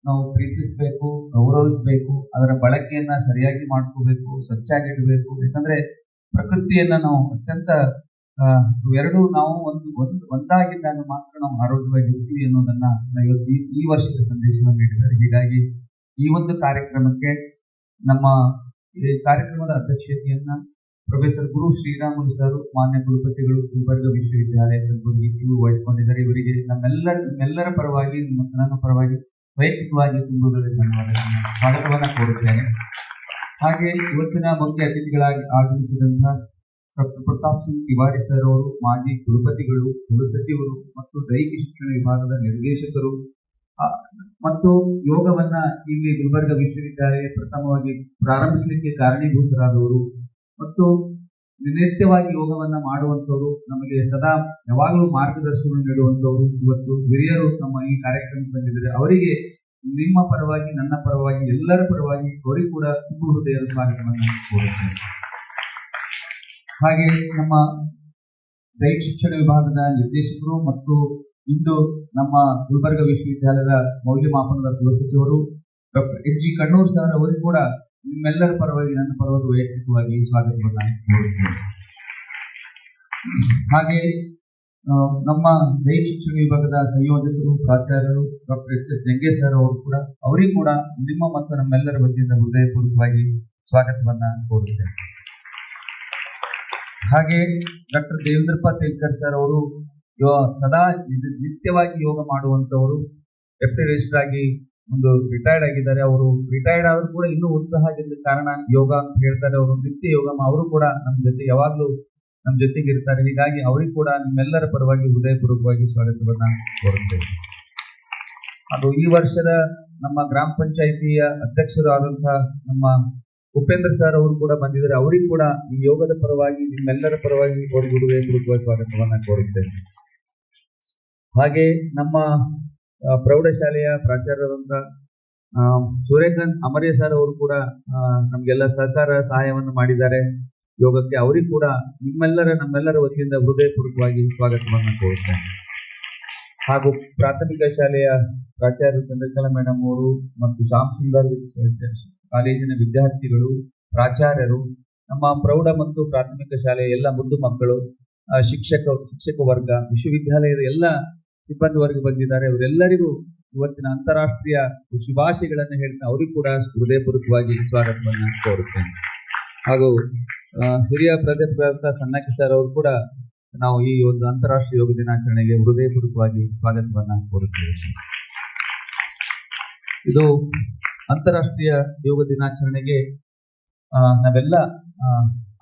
ನಾವು ಪ್ರೀತಿಸಬೇಕು, ಗೌರವಿಸಬೇಕು, ಅದರ ಬಳಕೆಯನ್ನ ಸರಿಯಾಗಿ ಮಾಡ್ಕೋಬೇಕು, ಸ್ವಚ್ಛಾಗಿಡಬೇಕು. ಯಾಕಂದ್ರೆ ಪ್ರಕೃತಿಯನ್ನ ನಾವು ಅತ್ಯಂತ ಎರಡು ನಾವು ಒಂದಾಗಿದ್ದಾಗ ಮಾತ್ರ ನಾವು ಆರೋಗ್ಯವಾಗಿರ್ತೀವಿ ಅನ್ನೋದನ್ನ ಇವತ್ತು ಈ ವರ್ಷದ ಸಂದೇಶವನ್ನು ನೀಡಿದ್ದಾರೆ. ಹೀಗಾಗಿ ಈ ಒಂದು ಕಾರ್ಯಕ್ರಮಕ್ಕೆ ನಮ್ಮ ಈ ಕಾರ್ಯಕ್ರಮದ ಅಧ್ಯಕ್ಷತೆಯನ್ನ ಪ್ರೊಫೆಸರ್ ಗುರು ಶ್ರೀರಾಮುಲು ಸರ್, ಮಾನ್ಯ ಕುಲಪತಿಗಳು, ಗುಲ್ಬರ್ಗ ವಿಶ್ವವಿದ್ಯಾಲಯ ಕಲಬುರಗಿ ಇವರು ವಹಿಸಿಕೊಂಡಿದ್ದಾರೆ. ಇವರಿಗೆ ನಮ್ಮೆಲ್ಲರ ಪರವಾಗಿ ನನ್ನ ಪರವಾಗಿ ವೈಯಕ್ತಿಕವಾಗಿ ತುಂಬ ಧನ್ಯವಾದಗಳನ್ನು ಸ್ವಾಗತವನ್ನ ಕೋರುತ್ತೇನೆ. ಹಾಗೆ ಇವತ್ತಿನ ಮುಖ್ಯ ಅತಿಥಿಗಳಾಗಿ ಆಗಮಿಸಿದಂತಹ ಡಾಕ್ಟರ್ ಪ್ರತಾಪ್ ಸಿಂಗ್ ತಿವಾರಿ ಸರ್ ಅವರು, ಮಾಜಿ ಕುಲಪತಿಗಳು, ಕುಲಸಚಿವರು ಮತ್ತು ದೈಹಿಕ ಶಿಕ್ಷಣ ವಿಭಾಗದ ನಿರ್ದೇಶಕರು ಮತ್ತು ಯೋಗವನ್ನ ಇಲ್ಲಿ ಗುಲ್ಬರ್ಗ ವಿಶ್ವವಿದ್ಯಾಲಯ ಪ್ರಥಮವಾಗಿ ಪ್ರಾರಂಭಿಸಲಿಕ್ಕೆ ಕಾರಣೀಭೂತರಾದವರು ಮತ್ತು ನಿತ್ಯವಾಗಿ ಯೋಗವನ್ನ ಮಾಡುವಂತವರು, ನಮಗೆ ಸದಾ ಯಾವಾಗಲೂ ಮಾರ್ಗದರ್ಶನ ನೀಡುವಂತವರು, ಇವತ್ತು ಹಿರಿಯರು ನಮ್ಮ ಈ ಕಾರ್ಯಕ್ರಮಕ್ಕೆ ಬಂದಿದ್ದಾರೆ. ಅವರಿಗೆ ನಿಮ್ಮ ಪರವಾಗಿ, ನನ್ನ ಪರವಾಗಿ, ಎಲ್ಲರ ಪರವಾಗಿ ಅವರಿಗೆ ಕೂಡ ತುಂಬ ಹೃದಯದ ಸ್ವಾಗತವನ್ನು ಕೋರುತ್ತೇನೆ. ಹಾಗೆ ನಮ್ಮ ದೈಹಿಕ ಶಿಕ್ಷಣ ವಿಭಾಗದ ನಿರ್ದೇಶಕರು ಮತ್ತು ಇಂದು ನಮ್ಮ ಗುಲ್ಬರ್ಗ ವಿಶ್ವವಿದ್ಯಾಲಯದ ಮೌಲ್ಯಮಾಪನದ ಕುಲಸಚಿವರು ಡಾಕ್ಟರ್ ಎಚ್.ಜಿ. ಕಣ್ಣೂರ್ ಸರ್ ಅವರಿಗೂ ಕೂಡ ನಿಮ್ಮೆಲ್ಲರ ಪರವಾಗಿ, ನನ್ನ ಪರವಾಗಿ ವೈಯಕ್ತಿಕವಾಗಿ ಸ್ವಾಗತವನ್ನು ಕೋರುತ್ತೇನೆ. ಹಾಗೆ ನಮ್ಮ ದೈಹಿಕ ಶಿಕ್ಷಣ ವಿಭಾಗದ ಸಂಯೋಜಕರು, ಪ್ರಾಚಾರ್ಯರು ಡಾಕ್ಟರ್ ಎಚ್.ಎಸ್. ಜಂಗೆ ಸರ್ ಅವರು ಕೂಡ, ಅವರಿಗೂ ಕೂಡ ನಿಮ್ಮ ಮತ್ತು ನಮ್ಮೆಲ್ಲರ ವತಿಯಿಂದ ಹೃದಯಪೂರ್ವಕವಾಗಿ ಸ್ವಾಗತವನ್ನ ಕೋರುತ್ತೇನೆ. ಹಾಗೆ ಡಾಕ್ಟರ್ ದೇವೇಂದ್ರಪ್ಪ ತೇಲ್ಕರ್ ಸರ್ ಅವರು ಸದಾ ನಿತ್ಯವಾಗಿ ಯೋಗ ಮಾಡುವಂತವರು, ಡೆಪ್ಟಿ ರಿಜಿಸ್ಟರ್ ಆಗಿ ಒಂದು ರಿಟೈರ್ಡ್ ಆಗಿದ್ದಾರೆ. ಅವರು ರಿಟೈರ್ಡ್ ಆದ್ರೂ ಕೂಡ ಇನ್ನೂ ಉತ್ಸಾಹ ಆಗಿದ್ದ ಕಾರಣ ಯೋಗ ಅಂತ ಹೇಳ್ತಾರೆ. ಅವರು ನಿತ್ಯ ಯೋಗ ಅವರು ಕೂಡ ನಮ್ಮ ಜೊತೆ ಯಾವಾಗ್ಲೂ ನಮ್ಮ ಜೊತೆಗೆ ಇರ್ತಾರೆ. ಹೀಗಾಗಿ ಅವರಿಗೂ ಕೂಡ ನಿಮ್ಮೆಲ್ಲರ ಪರವಾಗಿ ಹೃದಯಪೂರ್ವಕವಾಗಿ ಸ್ವಾಗತವನ್ನ ಕೋರುತ್ತೇವೆ. ಅದು ಈ ವರ್ಷದ ನಮ್ಮ ಗ್ರಾಮ ಪಂಚಾಯಿತಿಯ ಅಧ್ಯಕ್ಷರು ಆದಂತಹ ನಮ್ಮ ಉಪೇಂದ್ರ ಸರ್ ಅವರು ಕೂಡ ಬಂದಿದ್ದಾರೆ. ಅವರಿಗೂ ಕೂಡ ಈ ಯೋಗದ ಪರವಾಗಿ, ನಿಮ್ಮೆಲ್ಲರ ಪರವಾಗಿ ಅವರಿಗೆ ಹೃದಯಪೂರ್ವಕ ಸ್ವಾಗತವನ್ನ ಕೋರುತ್ತೇನೆ. ಹಾಗೆ ನಮ್ಮ ಪ್ರೌಢಶಾಲೆಯ ಪ್ರಾಚಾರ್ಯರಾದಂತಹ ಸೂರ್ಯಕಾಂತ್ ಅಮರೇ ಸರ್ ಅವರು ಕೂಡ ನಮ್ಗೆಲ್ಲ ಸಹಕಾರ ಸಹಾಯವನ್ನು ಮಾಡಿದ್ದಾರೆ ಯೋಗಕ್ಕೆ. ಅವರಿಗೂ ಕೂಡ ನಮ್ಮೆಲ್ಲರ ವತಿಯಿಂದ ಹೃದಯಪೂರ್ವಕವಾಗಿ ಸ್ವಾಗತವನ್ನು ಕೋರುತ್ತೇನೆ. ಹಾಗೂ ಪ್ರಾಥಮಿಕ ಶಾಲೆಯ ಪ್ರಾಚಾರ್ಯ ಚಂದ್ರಕಲಾ ಮೇಡಮ್ ಅವರು ಮತ್ತು ಶ್ಯಾಮ್ ಸುಂದರ್ ಕಾಲೇಜಿನ ವಿದ್ಯಾರ್ಥಿಗಳು, ಪ್ರಾಚಾರ್ಯರು, ನಮ್ಮ ಪ್ರೌಢ ಮತ್ತು ಪ್ರಾಥಮಿಕ ಶಾಲೆಯ ಎಲ್ಲ ಮುದ್ದು ಮಕ್ಕಳು, ಶಿಕ್ಷಕ ವರ್ಗ, ವಿಶ್ವವಿದ್ಯಾಲಯದ ಎಲ್ಲ ಸಿಬ್ಬಂದಿ ವರ್ಗ ಬಂದಿದ್ದಾರೆ. ಅವರೆಲ್ಲರಿಗೂ ಇವತ್ತಿನ ಅಂತಾರಾಷ್ಟ್ರೀಯ ಶುಭಾಶಯಗಳನ್ನು ಹೇಳ್ತಾ ಅವರಿಗೂ ಕೂಡ ಹೃದಯಪೂರ್ವಕವಾಗಿ ಸ್ವಾಗತವನ್ನು ಕೋರುತ್ತೇನೆ. ಹಾಗೂ ಹಿರಿಯ ಪ್ರಾಧ್ಯಾಪಕ ಸನ್ನಕಿ ಸರ್ ಅವರು ಕೂಡ ನಾವು ಈ ಒಂದು ಅಂತಾರಾಷ್ಟ್ರೀಯ ಯೋಗ ದಿನಾಚರಣೆಗೆ ಹೃದಯಪೂರ್ವಕವಾಗಿ ಸ್ವಾಗತವನ್ನ ಕೋರುತ್ತೇವೆ. ಇದು ಅಂತಾರಾಷ್ಟ್ರೀಯ ಯೋಗ ದಿನಾಚರಣೆಗೆ ನಾವೆಲ್ಲ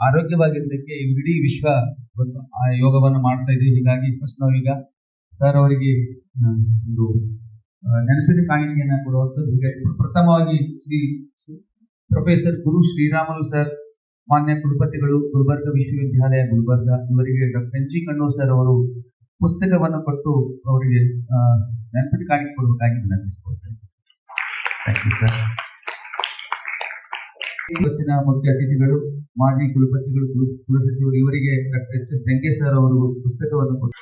ಆರೋಗ್ಯವಾಗಿರ್ಲಿಕ್ಕೆ ಇಡೀ ವಿಶ್ವ ಒಂದು ಯೋಗವನ್ನು ಮಾಡ್ತಾ ಇದ್ದೀವಿ. ಹೀಗಾಗಿ ಫಸ್ಟ್ ನಾವೀಗ ಸರ್ ಅವರಿಗೆ ಒಂದು ನೆನಪಿನ ಕಾಣಿಕೆಯನ್ನ ಕೊಡುವಂಥದ್ದು. ಪ್ರಥಮವಾಗಿ ಶ್ರೀ ಪ್ರೊಫೆಸರ್ ಗುರು ಶ್ರೀರಾಮುಲು ಸರ್, ಮಾನ್ಯ ಕುಲಪತಿಗಳು, ಗುಲ್ಬರ್ಗ ವಿಶ್ವವಿದ್ಯಾಲಯ ಗುಲ್ಬರ್ಗ, ಇವರಿಗೆ ಡಾಕ್ಟರ್ ಎಚ್.ಜಿ. ಕಣ್ಣೂರ್ ಸರ್ ಅವರು ಪುಸ್ತಕವನ್ನು ಕೊಟ್ಟು ಅವರಿಗೆ ನೆನಪಿನ ಕಾಣಿಕೆ ಕೊಡಬೇಕಾಗಿ ವಿನಂತಿಸಿಕೊಳ್ತೇನೆ. Thank you sir. ಇವತ್ತಿನ ಮುಖ್ಯ ಅತಿಥಿಗಳು, ಮಾಜಿ ಕುಲಪತಿಗಳು, ಕುಲಸಚಿವರು, ಇವರಿಗೆ ಡಾಕ್ಟರ್ ಎಚ್.ಎಸ್. ಜಂಗೆ ಸರ್ ಅವರು ಪುಸ್ತಕವನ್ನು ಕೊಟ್ಟು,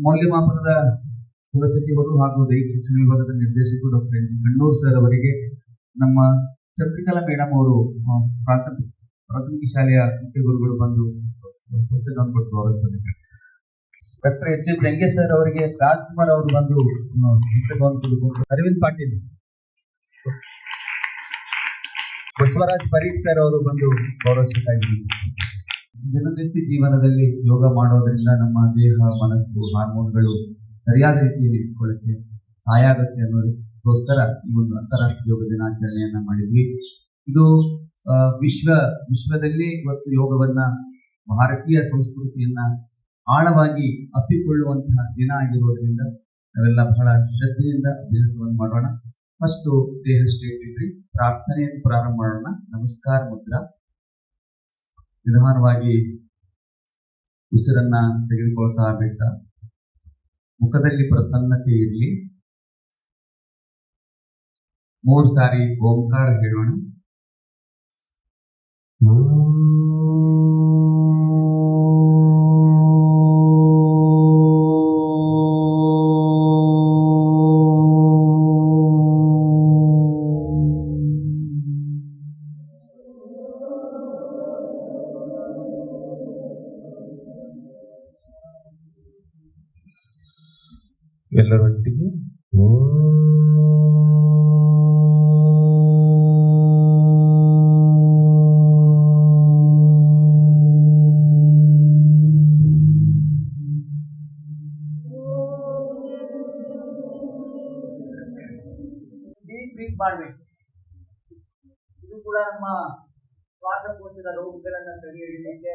ಮೌಲ್ಯಮಾಪನದ ಕುಲಸಚಿವರು ಹಾಗೂ ದೈಹಿಕ ಶಿಕ್ಷಣ ವಿಭಾಗದ ನಿರ್ದೇಶಕರು ಡಾಕ್ಟರ್ ಎಚ್.ಜಿ. ಕಣ್ಣೂರ್ ಸರ್ ಅವರಿಗೆ ನಮ್ಮ ಚಂದ್ರಕಲಾ ಮೇಡಮ್ ಅವರು ಪ್ರಾಥಮಿಕ ಶಾಲೆಯ ಮುಖ್ಯ ಗುರುಗಳು ಬಂದು ಪುಸ್ತಕವನ್ನು ಕೊಟ್ಟು ಗೌರವಿಸಬೇಕು. ಡಾಕ್ಟರ್ ಎಚ್.ಎಸ್. ಜಂಗೆ ಸರ್ ಅವರಿಗೆ ರಾಜ್ಕುಮಾರ್ ಅವರು ಬಂದು ಪುಸ್ತಕವನ್ನು ಕೊಟ್ಟು, ಅರವಿಂದ್ ಪಾಟೀಲ್, ಬಸವರಾಜ್ ಪರೀಟ್ ಸರ್ ಅವರು ಬಂದು ಗೌರವಿಸಬೇಕಾಗಿದೆ. ದಿನನಿತ್ಯ ಜೀವನದಲ್ಲಿ ಯೋಗ ಮಾಡೋದ್ರಿಂದ ನಮ್ಮ ದೇಹ, ಮನಸ್ಸು, ಹಾರ್ಮೋನ್ಗಳು ಸರಿಯಾದ ರೀತಿಯಲ್ಲಿ ಇಟ್ಕೊಳ್ಳಕ್ಕೆ ಸಹಾಯ ಆಗುತ್ತೆ ಅನ್ನೋದಕ್ಕೋಸ್ಕರ ಈ ಒಂದು ಅಂತಾರಾಷ್ಟ್ರೀಯ ಯೋಗ ದಿನಾಚರಣೆಯನ್ನ ಮಾಡಿದ್ವಿ. ಇದು ವಿಶ್ವದಲ್ಲಿ ಇವತ್ತು ಯೋಗವನ್ನ, ಭಾರತೀಯ ಸಂಸ್ಕೃತಿಯನ್ನ ಆಳವಾಗಿ ಅಪ್ಪಿಕೊಳ್ಳುವಂತಹ ದಿನ ಆಗಿರೋದ್ರಿಂದ ನಾವೆಲ್ಲ ಬಹಳ ಶ್ರದ್ಧೆಯಿಂದ ಅಭ್ಯಾಸವನ್ನು ಮಾಡೋಣ. ಫಸ್ಟ್ ದೇಹ ಸ್ಟ್ರೇಟ್ ಇಡ್ರಿ, ಪ್ರಾರ್ಥನೆಯನ್ನು ಪ್ರಾರಂಭ ಮಾಡೋಣ. ನಮಸ್ಕಾರ ಮುದ್ರಾ. ನಿಧಾನವಾಗಿ ಉಸಿರನ್ನ ತೆಗೆದುಕೊಳ್ತಾ ಬಿಡ್ತಾ ಮುಖದಲ್ಲಿ ಪ್ರಸನ್ನತೆ ಇರಲಿ. 3 ಸಾರಿ ಓಂಕಾರ ಹೇಳೋಣ. ಎಲ್ಲರೊಟ್ಟಿಗೆ ಡೀಪ್ ಬ್ರೀತ್ ಮಾಡಬೇಕು. ಇದು ಕೂಡ ನಮ್ಮ ಶ್ವಾಸಕೋಶದ ರೋಗಗಳನ್ನು ತಡೆಹಿಡಿಯಲಿಕ್ಕೆ,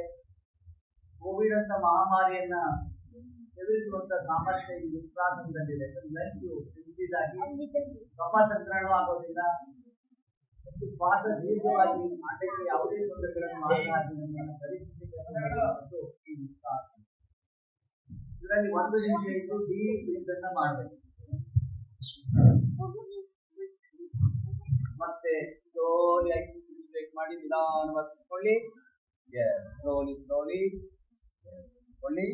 ಕೋವಿಡ್ ಅಂತ ಮಹಾಮಾರಿಯನ್ನ ಎದುರಿಸುವಂತ ಸಾಮರ್ಥ್ಯ ಈ ಉತ್ಸಾಹದಲ್ಲಿದೆ. ಕಫ ಸಂಕ್ರಮಣ ಆಗೋದಿಲ್ಲ ಮತ್ತು ಶ್ವಾಸ ದೀರ್ಘವಾಗಿ ಮಾಡಲಿಕ್ಕೆ ಯಾವುದೇ ತೊಂದರೆಗಳನ್ನು ಮಾಡಲಾರದೆ ಪರಿಸ್ಥಿತಿ ಈ ಉತ್ಸಾಹ. ಇದರಲ್ಲಿ 1 ನಿಮಿಷ ಇದ್ದು ಡೀಪ್ ಬ್ರೀತ್ ಅನ್ನ ಮಾಡಬೇಕು. ಮತ್ತೆ ಸ್ಲೋಲಿ ಆಗಿ ಮಾಡಿ ನಿಧಾನವಾಗಿ ಕುತ್ಕೊಳ್ಳಿ. ಸ್ಲೋಲಿ ಕುತ್ಕೊಳ್ಳಿ.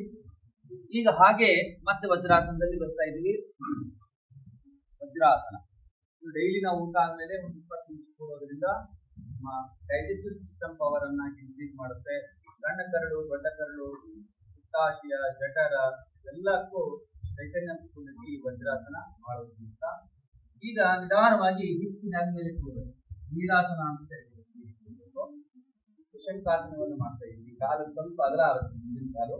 ಈಗ ಹಾಗೆ ಮತ್ತೆ ವಜ್ರಾಸನದಲ್ಲಿ ಬರ್ತಾ ಇದೀವಿ. ವಜ್ರಾಸನ ಡೈಲಿ ನಾವು ಊಟ ಆದ್ಮೇಲೆ ಒಂದು 20 ನಿಮಿಷ ಕೊಡೋದ್ರಿಂದ ನಮ್ಮ ಡೈಜೆಸ್ಟಿವ್ ಸಿಸ್ಟಮ್ ಪವರ್ ಅನ್ನ ಇನ್ಕ್ರೀಸ್ ಮಾಡುತ್ತೆ. ಸಣ್ಣ ಕರಳು, ದೊಡ್ಡ ಕರಳು, ಪಿತ್ತಾಶಯ, ಜಠರ ಎಲ್ಲಕ್ಕೂ ಚೈತನ್ಯ ತುಂಬಿಸಿ ಈ ವಜ್ರಾಸನ ಮಾಡುವುದರಿಂದ ಈಗ ನಿಧಾನವಾಗಿ ಹಿಪ್ಪಿನ ಮೇಲೆ ಕೂಡಬೇಕು. ವೀರಾಸನ ಅಂತ ಹೇಳ್ಬೇಕು. ಶಂಕಾಸನವನ್ನು ಮಾಡ್ತಾ ಇದ್ದೀವಿ. ಕಾಲು ಸ್ವಲ್ಪ ಅಗಲ ಆಗುತ್ತೆ, ಮುಂದಿನ ಕಾಲು.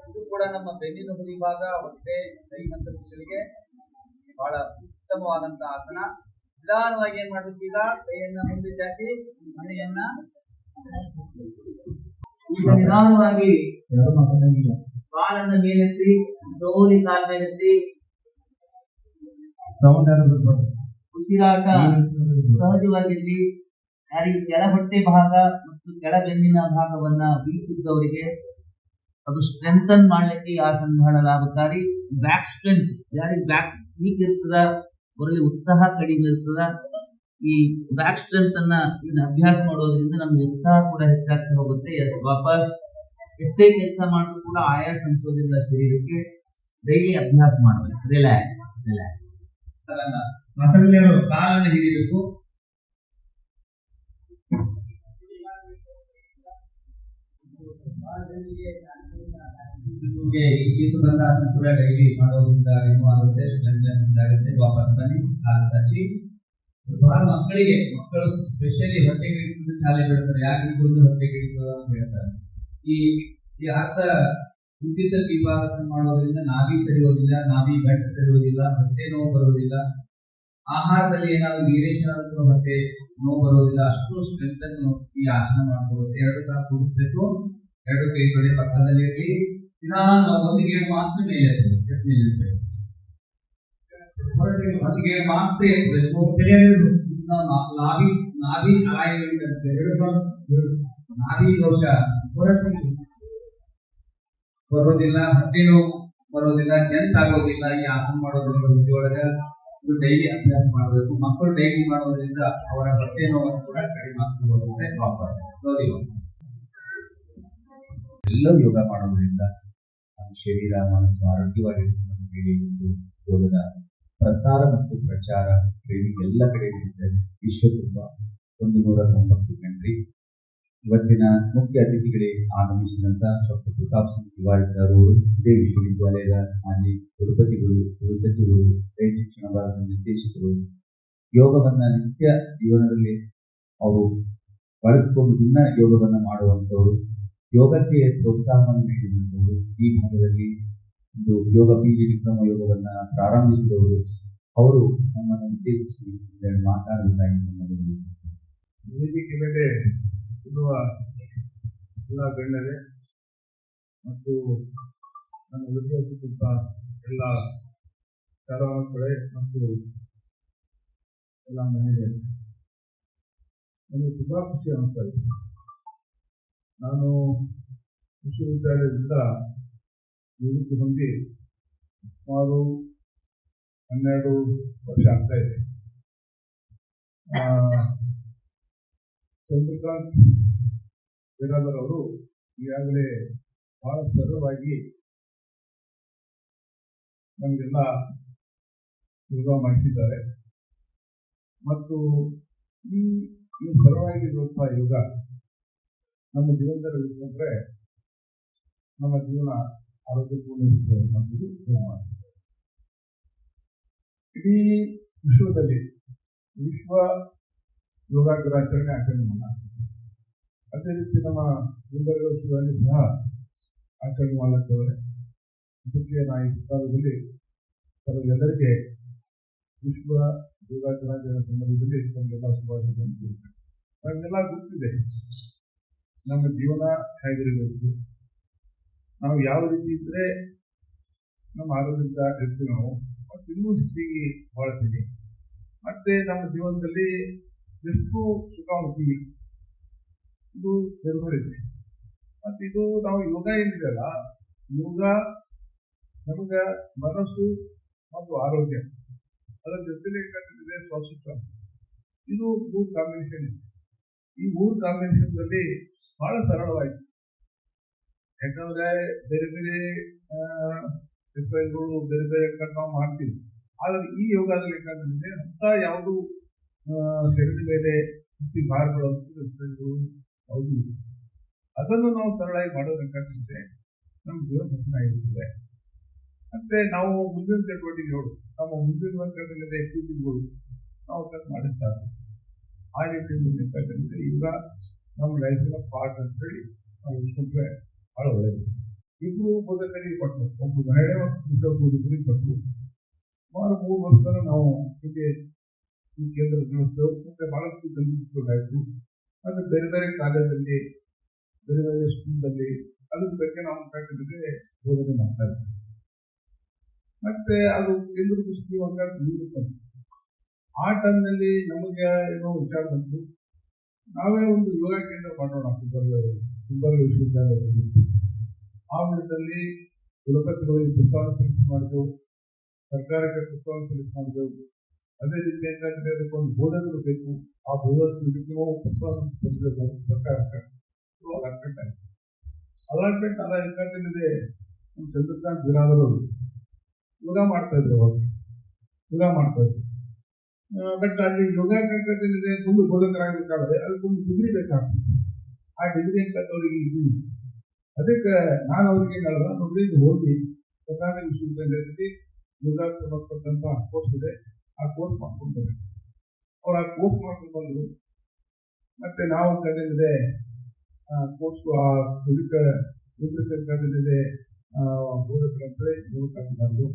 ಇದು ಕೂಡ ನಮ್ಮ ಬೆನ್ನಿನ ಹುರಿ ಭಾಗ, ಹೊಟ್ಟೆ, ಕೈ ಮತ್ತು ಮುಚ್ಚಲಿಗೆ ಬಹಳ ಉತ್ತಮವಾದಂತ ಆಸನ. ನಿಧಾನವಾಗಿ ಏನ್ ಮಾಡ್ಬೇಕು, ಈಗ ಕೈಯನ್ನ ಮುಂದೆ ಚಾಚಿ ಮನೆಯನ್ನ ಈಗ ನಿಧಾನವಾಗಿ ಕಾಲನ್ನ ಮೇಲೆತ್ತಿ, ಸ್ಲೋಲಿ ಕಾಲ ಮೇಲೆತ್ತಿ, ಉಸಿರಾಟ ಸಹಜವಾಗಿರ್ಲಿ. ಯಾರಿಗೆ ಕೆಳ ಹೊಟ್ಟೆ ಭಾಗ ಮತ್ತು ಕೆಳ ಬೆನ್ನಿನ ಭಾಗವನ್ನ ವೀಕ್ ಇದ್ದವರಿಗೆ ಅದು ಸ್ಟ್ರೆಂಥನ್ ಮಾಡ್ಲಿಕ್ಕೆ ಈ ಆಸನ ಬಹಳ ಲಾಭಕಾರಿ. ಬ್ಯಾಕ್ ಸ್ಟ್ರೆಂತ್, ಯಾರಿಗೆ ಬ್ಯಾಕ್ ವೀಕ್ ಇರ್ತದ ಅವರಲ್ಲಿ ಉತ್ಸಾಹ ಕಡಿಮೆ ಇರ್ತದ. ಈ ಬ್ಯಾಕ್ ಸ್ಟ್ರೆಂತ್ ಅನ್ನ ಇದನ್ನ ಅಭ್ಯಾಸ ಮಾಡೋದ್ರಿಂದ ನಮ್ಗೆ ಉತ್ಸಾಹ ಕೂಡ ಹೆಚ್ಚಾಗ್ತಾ ಹೋಗುತ್ತೆ. ವಾಪಸ್ ಎಷ್ಟೇ ಕೆಲಸ ಮಾಡಿದ್ರು ಕೂಡ ಆಯಾಸ ಅನ್ಸೋದಿಲ್ಲ ಶರೀರಕ್ಕೆ. ಡೈಲಿ ಅಭ್ಯಾಸ ಮಾಡಬೇಕು. ರಿಲ್ಯಾಕ್ಸ್ ಕಾಲನ್ನು ಹಿಡಿಬೇಕು. ಈ ಶೀತಬಂಧಾಸನ ಕೂಡ ಡೈಲಿ ಮಾಡೋದ್ರಿಂದ ಏನೂ ಆಗುತ್ತೆ, ಸ್ಟ್ರೆಂತ್ ಆಗುತ್ತೆ. ವಾಪಸ್ ಬನ್ನಿ, ಕಾಲು ಚಾಚಿ. ಬಹಳ ಮಕ್ಕಳು ಸ್ಪೆಷಲಿ ಹೊಟ್ಟೆಗೆ ಹಿಡಿದು ಶಾಲೆ ಬಿಡ್ತಾರೆ. ಯಾಕೆ ಹಿಡಿದು ಹೊಟ್ಟೆಗೆ ಹಿಡಿದು ಅಂತ ಹೇಳ್ತಾರೆ. ಈ ಅರ್ಥ ಉದ್ದಿತ ವಿಭಾಗಾಸನ ಮಾಡೋದ್ರಿಂದ ನಾಭಿ ಸರಿಯೋದಿಲ್ಲ, ನಾಭಿ ಗಂಟು ಸರಿಯೋದಿಲ್ಲ, ಹೊಟ್ಟೆ ನೋವು ಬರೋದಿಲ್ಲ. ಆಹಾರದಲ್ಲಿ ಏನಾದ್ರು ವೇರಿಯೇಷನ್ ಆದ್ರೂ ಹೊಟ್ಟೆ ನೋವು ಬರೋದಿಲ್ಲ. ಅಷ್ಟು ಸ್ಟ್ರೆಂತ್ ಅನ್ನು ಈ ಆಸನ ಮಾಡ್ಬೋದು. 2 ಕಾಲು ಕೂಡಿಸ್ಬೇಕು, 2 ಕೈಗಳು ಪಕ್ಕದಲ್ಲಿ ಇರಲಿ. ನಿಧಾನವಾಗಿ 1 ಗೇಣು ಮಾತ್ರ ಮೇಲೆ ನಿಲ್ಲಿಸಬೇಕು. 1 ಗೇಣು ಮಾತ್ರ ಎತ್ತಬೇಕು. ನಾಭಿ ಅಲೈನ್ಮೆಂಟ್ ಅಂತ 2 ನಾಭಿ ದೋಷ ಬರೋದಿಲ್ಲ, ಹೊಟ್ಟೆ ನೋವು ಬರೋದಿಲ್ಲ, ಜಂತ್ ಆಗೋದಿಲ್ಲ. ಈ ಆಸನ ಮಾಡೋದ್ರಿಂದ ಬುದ್ಧಿಯೊಳಗ ಇದು ಡೈಲಿ ಅಭ್ಯಾಸ ಮಾಡಬೇಕು. ಮಕ್ಕಳು ಡೈಲಿ ಮಾಡೋದ್ರಿಂದ ಅವರ ಹೊಟ್ಟೆ ನೋವನ್ನು ಕೂಡ ಕಡಿಮೆ ಆಗ್ತಾ ಹೋಗುತ್ತೆ. ವಾಪಸ್ ಎಲ್ಲರೂ ಯೋಗ ಮಾಡೋದ್ರಿಂದ ನಮ್ಮ ಶರೀರ, ಮನಸ್ಸು ಆರೋಗ್ಯವಾಗಿರುತ್ತೆ ಅಂತ ಹೇಳಿ ಒಂದು ಯೋಗದ ಪ್ರಸಾರ ಮತ್ತು ಪ್ರಚಾರ ಟ್ರೈನಿಂಗ್ ಎಲ್ಲ ಕಡೆ ನಡೀತಾರೆ. ವಿಶ್ವ ತುಂಬ 190 ಕಂಟ್ರಿ. ಇವತ್ತಿನ ಮುಖ್ಯ ಅತಿಥಿಗಳೇ ಆಗಮಿಸಿದಂತ ಡಾಕ್ಟರ್ ಪ್ರತಾಪ್ ಸಿಂಗ್ ತಿವಾರಿ ಸರ್ ಅವರು ಇದೇ ವಿಶ್ವವಿದ್ಯಾಲಯದ ಮಾಜಿ ಕುಲಪತಿಗಳು, ಕುಲಸಚಿವರು, ರೈತ ಶಿಕ್ಷಣ ವಿಭಾಗದ ನಿರ್ದೇಶಕರು, ಯೋಗವನ್ನ ನಿತ್ಯ ಜೀವನದಲ್ಲಿ ಅವರು ಬಳಸಿಕೊಂಡು ದಿನ ಯೋಗವನ್ನ ಮಾಡುವಂತವರು, ಯೋಗಕ್ಕೆ ಪ್ರೋತ್ಸಾಹವನ್ನು ನೀಡಿದಂತವರು, ಈ ಭಾಗದಲ್ಲಿ ಒಂದು ಯೋಗ PG ಡಿಪ್ಲೊಮಾ ಯೋಗವನ್ನ ಪ್ರಾರಂಭಿಸಿದವರು, ಅವರು ನಮ್ಮನ್ನು ಉದ್ದೇಶಿಸಿ ಮಾತಾಡಬೇಕಾಗಿ ನಮ್ಮಲ್ಲಿ ವೇದಿಕೆ ಮೇಲೆ ಇರುವ ಎಲ್ಲ ಗಣ್ಯರೇ ಮತ್ತು ನನ್ನ ಉದ್ಯೋಗಿಸುತ್ತ ಎಲ್ಲ ಶಾಲಾಮಕ್ಕಳೇ ಮತ್ತು ಎಲ್ಲ ಮಹಿಳೆಯರು, ನನಗೆ ತುಂಬಾ ಖುಷಿ ಅನಿಸ್ತಾ ಇದೆ. ನಾನು ವಿಶ್ವವಿದ್ಯಾಲಯದಿಂದ ನಿವೃತ್ತಿ ಹೊಂದಿ ಸುಮಾರು 12 ವರ್ಷ ಆಗ್ತಾ ಇದೆ. ಚಂದ್ರಕಾಂತ್ ಬಿರಾದರ್ ಅವರು ಈಗಾಗಲೇ ಬಹಳ ಸರಳವಾಗಿ ನಮಗೆಲ್ಲ ಯೋಗ ಮಾಡಿಸಿದ್ದಾರೆ ಮತ್ತು ಈ ಸರಳವಾಗಿರುವಂತಹ ಯೋಗ ನಮ್ಮ ಜೀವನದಲ್ಲಿ ಇಟ್ಕೊಂಡ್ರೆ ನಮ್ಮ ಜೀವನ ಆರೋಗ್ಯಪೂರ್ಣ ಜೀವನ ಅನ್ನೋದು ಯೋಗ ಮಾಡ್ತಾರೆ. ಇಡೀ ವಿಶ್ವದಲ್ಲಿ ವಿಶ್ವ ಯೋಗ ದಿನಾಚರಣೆ ಆಚರಣೆ ಮಾಡಲಾಗ್ತದೆ. ಅದೇ ರೀತಿ ನಮ್ಮ ಗುಲ್ಬರ್ಗ ವಿಶ್ವದಲ್ಲಿ ಸಹ ಆಚರಣೆ ಮಾಡಲಾಗ್ತದೆ. ಇದಕ್ಕೆ ನಾ ಈ ಸಂದರ್ಭದಲ್ಲಿ ಎಲ್ಲರಿಗೆ ವಿಶ್ವ ಯೋಗ ದಿನಾಚರಣೆ ಸಂದರ್ಭದಲ್ಲಿ ನಮಗೆಲ್ಲ ಶುಭಾಶಯಗಳನ್ನು ಕೋರುತ್ತೇನೆ. ನಮಗೆಲ್ಲ ಗೊತ್ತಿದೆ ನಮ್ಮ ಜೀವನ ಹೇಗಿರಬೇಕು, ನಾವು ಯಾವ ರೀತಿ ಇದ್ರೆ ನಮ್ಮ ಆರೋಗ್ಯದಿಂದ ಇರ್ತೀವಿ ನಾವು, ಮತ್ತು ಇನ್ನೂ ಹೆಚ್ಚಿಗೆ ಬಾಳ್ತೀವಿ, ಮತ್ತೆ ನಮ್ಮ ಜೀವನದಲ್ಲಿ ಎಷ್ಟು ಸುಖ ಹೊಂತೀವಿ, ಇದು ನಿರ್ಭರಿದೆ. ಮತ್ತು ಇದು ನಾವು ಯೋಗ ಏನಿದೆಯಲ್ಲ, ಯೋಗ ನಮಗೆ ಮನಸ್ಸು ಮತ್ತು ಆರೋಗ್ಯ, ಅದರ ಜೊತೆಗೆ ಏನಾಗ್ತದೆ ಶ್ವಾಸೋಚ್ಛ್ವಾಸ, ಇದು 3 ಕಾಂಬಿನೇಷನ್ ಇದೆ. ಈ 3 ಕಾಂಬಿನೇಷನ್ದಲ್ಲಿ ಬಹಳ ಸರಳವಾಯಿತು. ಯಾಕಂದ್ರೆ ಬೇರೆ ಬೇರೆ ಎಕ್ಸರ್ಸೈಸ್ಗಳು ಬೇರೆ ಬೇರೆ ನಾವು ಮಾಡ್ತೀವಿ. ಆದರೆ ಈ ಯೋಗದಲ್ಲಿ ಏನಾಗ್ತದೆ ಅಂತ ಯಾವುದು ಶರೀರದ ಮೇಲೆ ಭಾರಗಳು ಎಕ್ಸರ್ಸೈಸ್ಗಳು ಯಾವುದು ಇಲ್ಲ. ಅದನ್ನು ನಾವು ಸರಳಾಗಿ ಮಾಡೋದಕ್ಕಾಗ್ತದೆ ನಮ್ಮ ಜೀವನ ಚೆನ್ನಾಗಿರ್ತದೆ. ಮತ್ತೆ ನಾವು ಮುಂದಿನ ಚಟುವಟಿಕೆಗಳು, ನಮ್ಮ ಮುಂದಿನ ವರ್ಗದಲ್ಲಿದೆ ಆಕ್ಟಿವಿಟಿಗಳು ನಾವು ಕಟ್ ಮಾಡಿಸ್ತಾರೆ. ಆ ರೀತಿಯಲ್ಲಿ ಈಗ ನಮ್ಮ ಲೈಫಿನ ಪಾರ್ಟ್ ಅಂತ ಹೇಳಿ ನಾವು ಇಟ್ಕೊಂಡ್ರೆ ಬಹಳ ಒಳ್ಳೆಯದು. ಇಬ್ಬರು ಬೋಧಕರಿಗೆ ಕೊಟ್ಟರು, ಒಬ್ಬರು ಮಹಿಳೆ ಮತ್ತು ಬೋಧಕರಿಗೆ ಕೊಟ್ಟರು. ಸುಮಾರು 3 ವರ್ಷ ನಾವು ಹೀಗೆ ಈ ಕೇಂದ್ರ ನಡೆಸ್ತೇವೆ. ಮತ್ತೆ ಬಹಳಷ್ಟು ಕಲಿಸಲಾಯಿತು. ಅದು ಬೇರೆ ಬೇರೆ ಕಾಲೇಜಲ್ಲಿ, ಬೇರೆ ಬೇರೆ ಸ್ಕೂಲ್ದಲ್ಲಿ ಅದ್ರ ಬಗ್ಗೆ ನಾವು ಕಟ್ಟಿದ್ರೆ ಬೋಧನೆ ಮಾಡ್ತಾ ಇದ್ದೀವಿ. ಮತ್ತೆ ಅದು ಕೇಂದ್ರ ದೃಷ್ಟಿ ಬಂತು. ಆ ಟೈಮ್ನಲ್ಲಿ ನಮಗೆ ಏನೋ ವಿಚಾರ ಬಂತು, ನಾವೇ ಒಂದು ಯೋಗ ಕೇಂದ್ರ ಮಾಡೋಣ ಗುಲ್ಬರ್ಗ ವಿಶ್ವವಿದ್ಯಾಲಯದಲ್ಲಿ. ಆ ಮಟ್ಟದಲ್ಲಿ ಕುಲಪತಿಗಳಿಗೆ ಪ್ರಸ್ತಾವನೆ ಸಲ್ಲಿಸಿ ಮಾಡಿದೆವು, ಸರ್ಕಾರಕ್ಕೆ ಪ್ರಸ್ತಾವನೆ ಸಲ್ಲಿಸಿ ಮಾಡಿದೆವು. ಅದೇ ರೀತಿ ಅದಕ್ಕೊಂದು ಬೋಧಕರು ಬೇಕು, ಆ ಬೋಧಕರು ಪ್ರಸ್ತಾವನೆ ಸಲ್ಲಿಸಬೇಕು ಸರ್ಕಾರಕ್ಕೆ. ಅಲಾಟ್ಮೆಂಟ್ ಅಲ್ಲ ಏನಿದೆ, ಚಂದ್ರಕಾಂತ್ ಬಿರಾದರ್ ಯೋಗ ಮಾಡ್ತಾ ಇದ್ರು, ಅವಾಗ ಯೋಗ ಮಾಡ್ತಾ ಇದ್ರು. ಬಟ್ ಅಲ್ಲಿ ಯೋಗ ಏನಿದೆ, ಒಂದು ಬೋಧಕರಾಗಬೇಕಾದ್ರೆ ಅದಕ್ಕೊಂದು ಡಿಗ್ರಿ ಬೇಕಾಗ್ತದೆ. ಆ ಡಿಗ್ರಿ ಅಂತ ಅವರಿಗೆ ಇದ್ದೀವಿ. ಅದಕ್ಕೆ ನಾನು ಅವ್ರಿಗೆ ಹೇಳಿದ, ನೋಡ್ರಿ ಹೋಗಿ ಕರ್ನಾಟಕ ವಿಶ್ವವಿದ್ಯಾಲಯದಲ್ಲಿ ಯೋಗ ಸಂಬಂಧಪಟ್ಟಂತ ಕೋರ್ಸ್ ಇದೆ, ಆ ಕೋರ್ಸ್ ಮಾಡ್ಕೊಂಡ್ಬರ್ರಿ. ಅವ್ರು ಆ ಕೋರ್ಸ್ ಮಾಡ್ಕೊಂಡು ಬಂದ್ರು. ಮತ್ತೆ ನಾವು ಏನಿದೆ ಕೋರ್ಸ್ ಇದಕ್ಕೆ ಏನಿದೆ ಬೋಧಕರಂತೆ ಯೋಗ ಬಂದು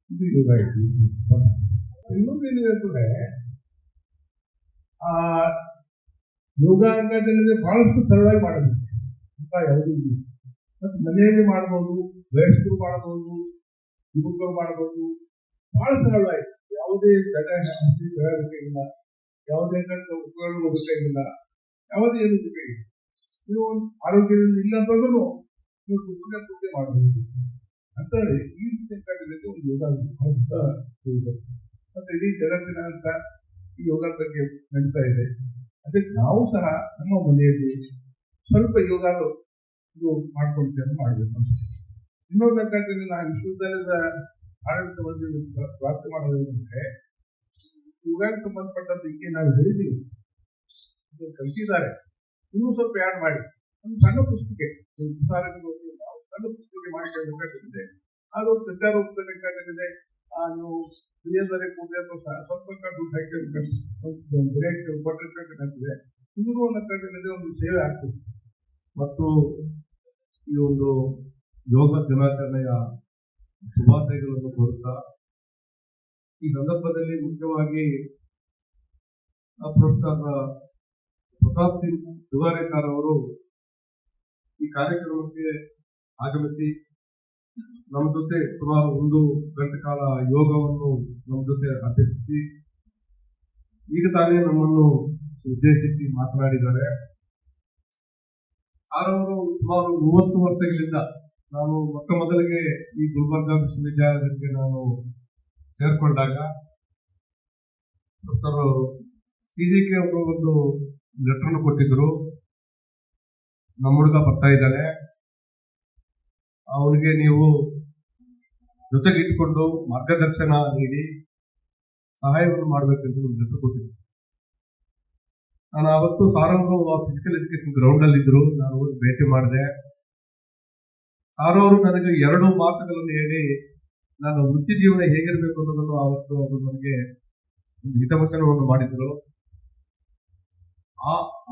ಇದು ಯೋಗ ಆಯ್ತು. ಇನ್ನೊಂದು ಏನಿದೆ ಅಂತಂದ್ರೆ, ಆ ಯೋಗ ಅನ್ನೋದೇನಿದೆ ಬಹಳಷ್ಟು ಸರಳವಾಗಿ ಮಾಡೋದು ಅಂತ ಯಾವುದೂ ಇಲ್ಲ. ಮತ್ತು ಮನೆಯಲ್ಲಿ ಮಾಡ್ಬೋದು, ವಯಸ್ಕರು ಮಾಡ್ಬೋದು, ಯುವಕರು ಮಾಡ್ಬೋದು, ಬಹಳ ಸರಳವಾಯಿತು. ಯಾವುದೇ ಬೇಕಾಗಿಲ್ಲ, ಯಾವುದೇ ಉಪಕರಣ ಬೇಕಾಗಿಲ್ಲ, ಯಾವುದೇ ಏನು ಬೇಕಾಗಿಲ್ಲ. ನೀವು ಆರೋಗ್ಯದಿಂದ ಇಲ್ಲ ಅಂತಂದ್ರೂ ನೀವು ಪೂಜೆ ಮಾಡಬಹುದು ಅಂತ ಹೇಳಿ ಈ ರೀತಿ ಒಂದು ಯೋಗ ಮತ್ತೆ ಇಡೀ ಜಗತ್ತಿನ ಅಂತ ಈ ಯೋಗ ಬಗ್ಗೆ ನಡೀತಾ ಇದೆ. ಅದಕ್ಕೆ ನಾವು ಸಹ ನಮ್ಮ ಮನೆಯಲ್ಲಿ ಸ್ವಲ್ಪ ಯೋಗ ಇದು ಮಾಡ್ಕೊಳ್ತೇವೆ ಮಾಡಬೇಕು ಅನ್ಸುತ್ತೆ. ಇನ್ನೊಂದು ನಾನು ವಿಶ್ವವಿದ್ಯಾಲಯದ ಆಡಳಿತ ಮಂಡಳಿ ಪ್ರಾರ್ಥನೆ ಮಾಡೋದಂದ್ರೆ, ಯೋಗಕ್ಕೆ ಸಂಬಂಧಪಟ್ಟಂತೆ ಈಗ ನಾವು ಹೇಳಿದ್ದೀವಿ, ಕಲಿತಿದ್ದಾರೆ, ಇನ್ನೂ ಸ್ವಲ್ಪ ಆ್ಯಡ್ ಮಾಡಿ ಒಂದು ಸಣ್ಣ ಪುಸ್ತಕ ಸಣ್ಣ ಪುಸ್ತಕ ಮಾಡಿಕೊಳ್ಳಬೇಕಾಗಿದೆ. ಅದು ಪ್ರಚಾರ ರೂಪದಲ್ಲಿ ನೀವು ಪ್ರಿಯದರೆ ಕೂಡಲೇ ಸ್ವಲ್ಪ ದುಡ್ಡು ಹಾಕಿ ಕೊಟ್ಟಿರ್ಬೇಕಾಗ್ತದೆ. ಇವರು ಒಂದು ಸೇವೆ ಆಗ್ತದೆ. ಮತ್ತು ಈ ಒಂದು ಯೋಗ ದಿನಾಚರಣೆಯ ಶುಭಾಶಯಗಳನ್ನು ಕೋರುತ್ತಾ, ಈ ಸಂದರ್ಭದಲ್ಲಿ ಮುಖ್ಯವಾಗಿ ಪ್ರೊಫೆಸರ್ ಪ್ರತಾಪ್ ಸಿಂಗ್ ದುವಾರೆ ಸರ್ ಅವರು ಈ ಕಾರ್ಯಕ್ರಮಕ್ಕೆ ಆಗಮಿಸಿ ನಮ್ಮ ಜೊತೆ ಸುಮಾರು 1 ಗಂಟೆ ಕಾಲ ಯೋಗವನ್ನು ನಮ್ಮ ಜೊತೆ ಅಭ್ಯಸಿಸಿ ಈಗ ತಾನೇ ನಮ್ಮನ್ನು ಉದ್ದೇಶಿಸಿ ಮಾತನಾಡಿದ್ದಾರೆ. ಸರ್ ಅವರು ಸುಮಾರು 30 ವರ್ಷಗಳಿಂದ, ನಾನು ಮೊಟ್ಟ ಮೊದಲಿಗೆ ಈ ಗುಲ್ಬರ್ಗಾ ವಿಶ್ವವಿದ್ಯಾಲಯಕ್ಕೆ ನಾನು ಸೇರ್ಕೊಂಡಾಗ ಡಾಕ್ಟರ್ CJK ಅವರು ಒಂದು ಲೆಟರ್ನ್ನು ಕೊಟ್ಟಿದ್ರು, ನಮ್ಮ ಹುಡುಗ ಬರ್ತಾ ಇದ್ದಾನೆ, ಅವನಿಗೆ ನೀವು ಜೊತೆಗೆ ಇಟ್ಕೊಂಡು ಮಾರ್ಗದರ್ಶನ ನೀಡಿ ಸಹಾಯವನ್ನು ಮಾಡಬೇಕಂತ ಒಂದು ಲೆಟರ್ ಕೊಟ್ಟಿದ್ರು. ನಾನು ಅವತ್ತು ಸಾರ್ ಅವರು ಫಿಸಿಕಲ್ ಎಜುಕೇಶನ್ ಗ್ರೌಂಡ್ ಅಲ್ಲಿ ಇದ್ರು, ನಾನು ಭೇಟಿ ಮಾಡಿದೆ. ಸಾರವರು ನನಗೆ 2 ಮಾತುಗಳನ್ನು ಹೇಳಿ ನನ್ನ ವೃತ್ತಿ ಜೀವನ ಹೇಗಿರಬೇಕು ಅನ್ನೋದನ್ನು ಅವತ್ತು ಅವರು ನನಗೆ ಒಂದು ಹಿತವಚನವನ್ನು ಮಾಡಿದ್ರು.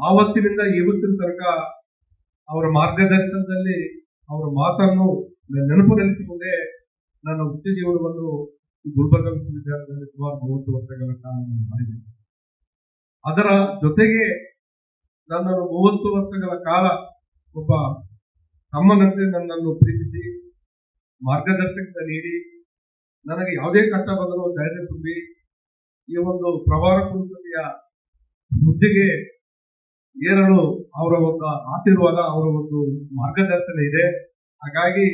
ಆವತ್ತಿನಿಂದ ಇವತ್ತಿನ ತನಕ ಅವರ ಮಾರ್ಗದರ್ಶನದಲ್ಲಿ ಅವರ ಮಾತನ್ನು ನೆನಪಿನಲ್ಲಿಟ್ಟುಕೊಂಡೇ ನನ್ನ ವೃತ್ತಿ ಜೀವನವನ್ನು ಈ ಗುಲ್ಬರ್ಗ ವಿಶ್ವವಿದ್ಯಾಲಯದಲ್ಲಿ ಸುಮಾರು 30 ವರ್ಷಗಳ ಕಾಲ ಮಾಡಿದ್ದೇನೆ. ಅದರ ಜೊತೆಗೆ ನನ್ನನ್ನು 30 ವರ್ಷಗಳ ಕಾಲ ಒಬ್ಬ ತಮ್ಮನಂತೆ ನನ್ನನ್ನು ಪ್ರೀತಿಸಿ ಮಾರ್ಗದರ್ಶನ ನೀಡಿ ನನಗೆ ಯಾವುದೇ ಕಷ್ಟ ಬಂದರೂ ಧೈರ್ಯ ತುಂಬಿ ಈ ಒಂದು ಪ್ರಭಾರ ಕುಲಪತಿಯ ಹುದ್ದೆಗೆ ಏರಲು ಅವರ ಒಂದು ಆಶೀರ್ವಾದ, ಅವರ ಒಂದು ಮಾರ್ಗದರ್ಶನ ಇದೆ. ಹಾಗಾಗಿ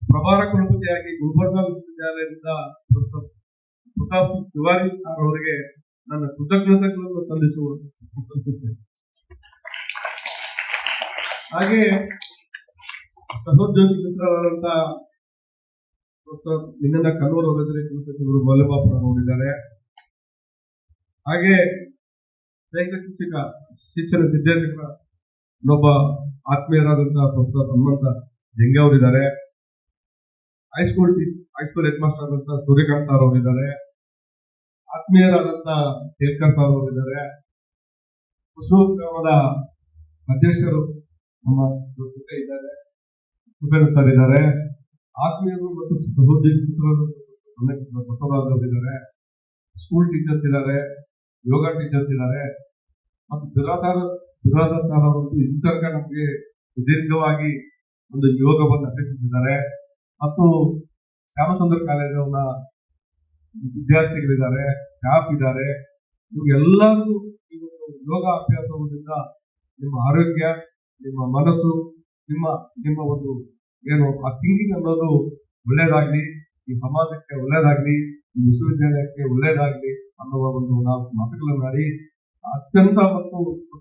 ಪ್ರಭಾರ ಕುಲಪತಿಯಾಗಿ ಗುಲ್ಬರ್ಗ ವಿಶ್ವವಿದ್ಯಾಲಯದಿಂದ ಪ್ರತಾಪ್ ಸಿಂಗ್ ತಿವಾರಿ ಸರ್ ಅವರಿಗೆ ನನ್ನ ಕೃತಜ್ಞತೆಗಳನ್ನು ಸಲ್ಲಿಸುತ್ತೇನೆ. ಹಾಗೆ ಸಹೋದ್ಯೋಗಿ ಮಿತ್ರರಾದಂತ ನಿನ್ನ ಕನ್ನೂರು ಹೋಗಿದ್ರೆ ಕುಲಸಚಿವರು ಮೌಲ್ಯಬಾಪುರ ನೋಡಿದ್ದಾರೆ. ಹಾಗೆ ದೈಹಿಕ ಶಿಕ್ಷಣ ನಿರ್ದೇಶಕರ ಇನ್ನೊಬ್ಬ ಆತ್ಮೀಯರಾದಂತಹ ಪ್ರೊಫೆಸರ್ ಹನುಮಂತ ಜಂಗೆ ಅವರಿದ್ದಾರೆ. ಹೈಸ್ಕೂಲ್ ಹೆಡ್ ಮಾಸ್ಟರ್ ಆದಂತಹ ಸೂರ್ಯಕಾಂತ್ ಸರ್ ಅವರಿದ್ದಾರೆ. ಆತ್ಮೀಯರಾದಂತಹ ಕೇಳ್ಕರ್ ಸರ್ ಅವರಿದ್ದಾರೆ. ಕುಸುಮ ಅಧ್ಯಕ್ಷರು ನಮ್ಮ ಜೊತೆ ಇದ್ದಾರೆ, ಸುಬೇಂದ್ರ ಸರ್ ಇದ್ದಾರೆ. ಆತ್ಮೀಯರು ಮತ್ತು ಸಹೋದ್ಯೋಗಿ ಮಿತ್ರರು ಬಸವರಾಜ್ ಅವರಿದ್ದಾರೆ. ಸ್ಕೂಲ್ ಟೀಚರ್ಸ್ ಇದ್ದಾರೆ, ಯೋಗ ಟೀಚರ್ಸ್ ಇದ್ದಾರೆ. ಮತ್ತು ಬಿರಾದರ್ ಸರ್ ಅವರಂತೂ ಇಲ್ಲಿ ತನಕ ನಮಗೆ ಸುದೀರ್ಘವಾಗಿ ಒಂದು ಯೋಗವನ್ನು ಅಭ್ಯಸಿಸಿದ್ದಾರೆ. ಮತ್ತು ಶ್ಯಾಮಸುಂದರ್ ಕಾಲೇಜಿನ ವಿದ್ಯಾರ್ಥಿಗಳಿದ್ದಾರೆ, ಸ್ಟಾಫ್ ಇದ್ದಾರೆ. ಇವೆಲ್ಲರಿಗೂ ಈ ಒಂದು ಯೋಗ ಅಭ್ಯಾಸದಿಂದ ನಿಮ್ಮ ಆರೋಗ್ಯ, ನಿಮ್ಮ ಮನಸ್ಸು, ನಿಮ್ಮ ಒಂದು ಏನು ಆ ಥಿಂಕಿಂಗ್ ಅನ್ನೋದು ಒಳ್ಳೇದಾಗ್ಲಿ, ಈ ಸಮಾಜಕ್ಕೆ ಒಳ್ಳೇದಾಗ್ಲಿ, ಈ ವಿಶ್ವವಿದ್ಯಾಲಯಕ್ಕೆ ಒಳ್ಳೇದಾಗ್ಲಿ ಅನ್ನುವ ಒಂದು ನಾವು ಮಾತುಗಳನ್ನಾಡಿ ಅತ್ಯಂತ ಮತ್ತು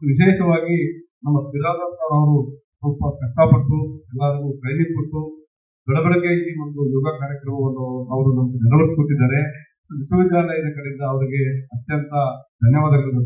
ವಿಶೇಷವಾಗಿ ನಮ್ಮ ಬಿರಾದರ್ ಸರ್ ಅವರು ಸ್ವಲ್ಪ ಕಷ್ಟಪಟ್ಟು ಎಲ್ಲರಿಗೂ ಟ್ರೈನಿಂಗ್ ಕೊಟ್ಟು ಬೆಳಬೆಳಗ್ಗೆ ಈ ಒಂದು ಯೋಗ ಕಾರ್ಯಕ್ರಮವನ್ನು ಅವರು ನಮಗೆ ನೆರವೇರಿಸಿಕೊಟ್ಟಿದ್ದಾರೆ. ವಿಶ್ವವಿದ್ಯಾಲಯದ ಕಡೆಯಿಂದ ಅವರಿಗೆ ಅತ್ಯಂತ ಧನ್ಯವಾದಗಳನ್ನು.